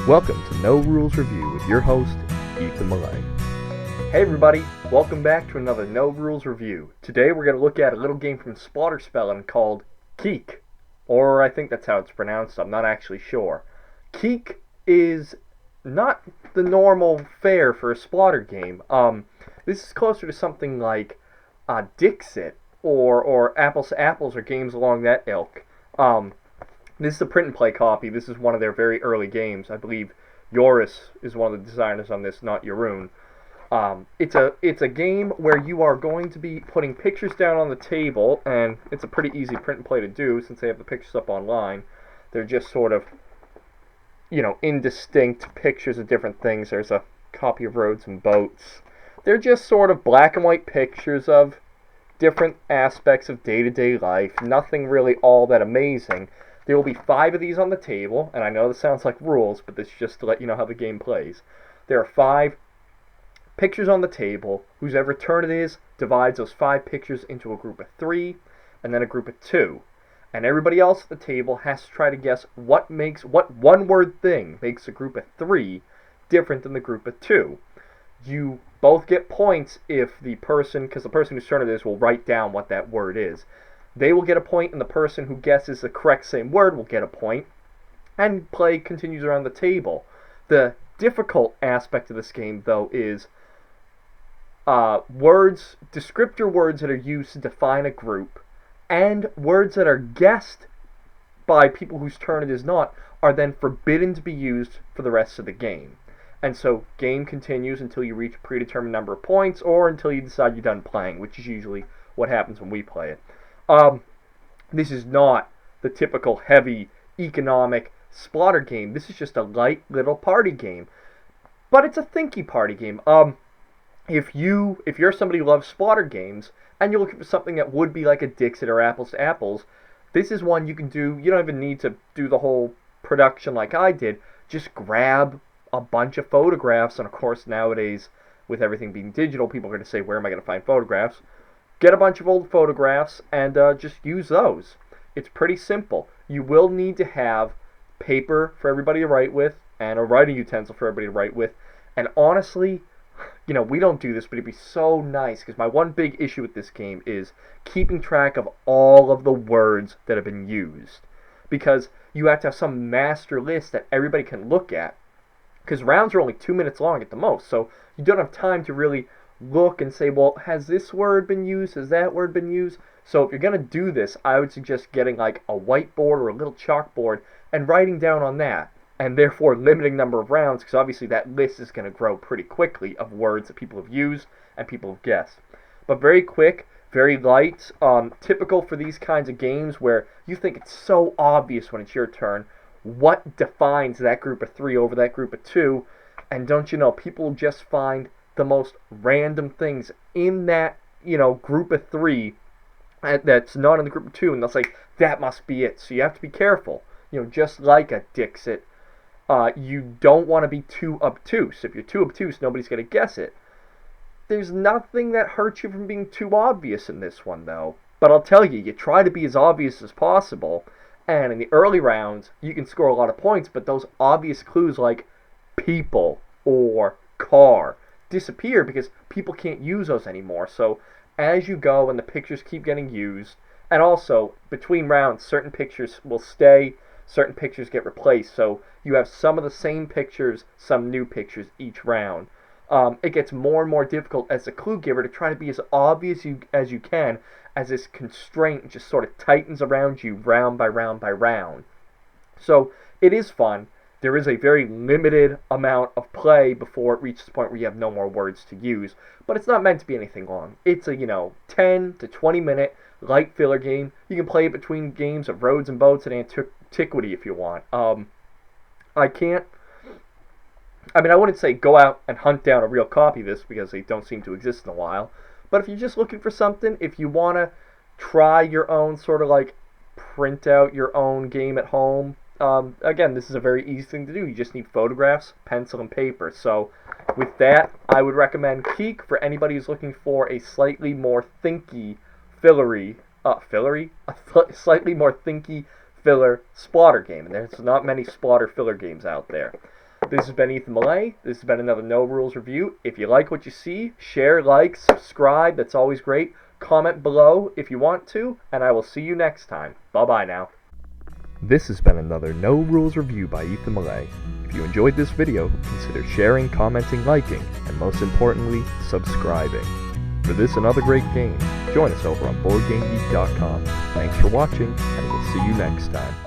Welcome to No Rules Review with your host, Ethan Millay. Hey everybody, welcome back to another No Rules Review. Today we're going to look at a little game from Splotter called Kiek. Or I think that's how it's pronounced, I'm not actually sure. Kiek is not the normal fare for a Splotter game. This is closer to something like Dixit or Apples to Apples or games along that ilk. This is a print and play copy. This is one of their very early games. I believe Joris is one of the designers on this, not Jeroen. It's a game where you are going to be putting pictures down on the table, and it's a pretty easy print and play to do since they have the pictures up online. They're just sort of, indistinct pictures of different things. There's a copy of roads and boats. They're just sort of black and white pictures of different aspects of day-to-day life. Nothing really all that amazing. There will be 5 of these on the table, and I know this sounds like rules, but this is just to let you know how the game plays. There are 5 pictures on the table. Whoever turn it is divides those 5 pictures into a group of 3, and then a group of 2. And everybody else at the table has to try to guess what one-word thing makes a group of 3 different than the group of 2. You both get points if because the person whose turn it is will write down what that word is. They will get a point, and the person who guesses the correct same word will get a point, and play continues around the table. The difficult aspect of this game, though, is descriptor words that are used to define a group, and words that are guessed by people whose turn it is not, are then forbidden to be used for the rest of the game. And so, game continues until you reach a predetermined number of points, or until you decide you're done playing, which is usually what happens when we play it. This is not the typical heavy economic Splotter game. This is just a light little party game. But it's a thinky party game. If you're somebody who loves Splotter games, and you're looking for something that would be like a Dixit or Apples to Apples, this is one you can do. You don't even need to do the whole production like I did. Just grab a bunch of photographs, and of course nowadays, with everything being digital, people are going to say, where am I going to find photographs? Get a bunch of old photographs and just use those. It's pretty simple. You will need to have paper for everybody to write with and a writing utensil for everybody to write with. And honestly, we don't do this, but it'd be so nice because my one big issue with this game is keeping track of all of the words that have been used. Because you have to have some master list that everybody can look at. Because rounds are only 2 minutes long at the most, so you don't have time to really look and say, well, has this word been used? Has that word been used? So if you're going to do this, I would suggest getting like a whiteboard or a little chalkboard and writing down on that. And therefore limiting number of rounds, because obviously that list is going to grow pretty quickly of words that people have used and people have guessed. But very quick, very light, typical for these kinds of games where you think it's so obvious when it's your turn what defines that group of 3 over that group of 2. And don't you know, people just find the most random things in that, group of 3 that's not in the group of 2, and they'll say, that must be it. So you have to be careful. Just like a Dixit, you don't want to be too obtuse. If you're too obtuse, nobody's going to guess it. There's nothing that hurts you from being too obvious in this one, though. But I'll tell you, you try to be as obvious as possible, and in the early rounds, you can score a lot of points, but those obvious clues like people or car disappear because people can't use those anymore. So as you go and the pictures keep getting used, and also between rounds, certain pictures will stay, certain pictures get replaced. So you have some of the same pictures, some new pictures each round. It gets more and more difficult as a clue giver to try to be as obvious as you can, as this constraint just sort of tightens around you round by round by round. So it is fun. There is a very limited amount of play before it reaches the point where you have no more words to use. But it's not meant to be anything long. It's a, 10 to 20 minute light filler game. You can play it between games of roads and boats and antiquity if you want. I wouldn't say go out and hunt down a real copy of this because they don't seem to exist in a while. But if you're just looking for something, if you want to try your own sort of like print out your own game at home, again, this is a very easy thing to do. You just need photographs, pencil, and paper. So with that, I would recommend Kiek for anybody who's looking for a slightly more thinky, slightly more thinky filler Splotter game. And there's not many Splotter filler games out there. This has been Ethan Millay. This has been another No Rules review. If you like what you see, share, like, subscribe. That's always great. Comment below if you want to, and I will see you next time. Bye-bye now. This has been another No Rules review by Ethan Millay. If you enjoyed this video, consider sharing, commenting, liking, and most importantly, subscribing. For this and other great games, join us over on BoardGameGeek.com. Thanks for watching, and we'll see you next time.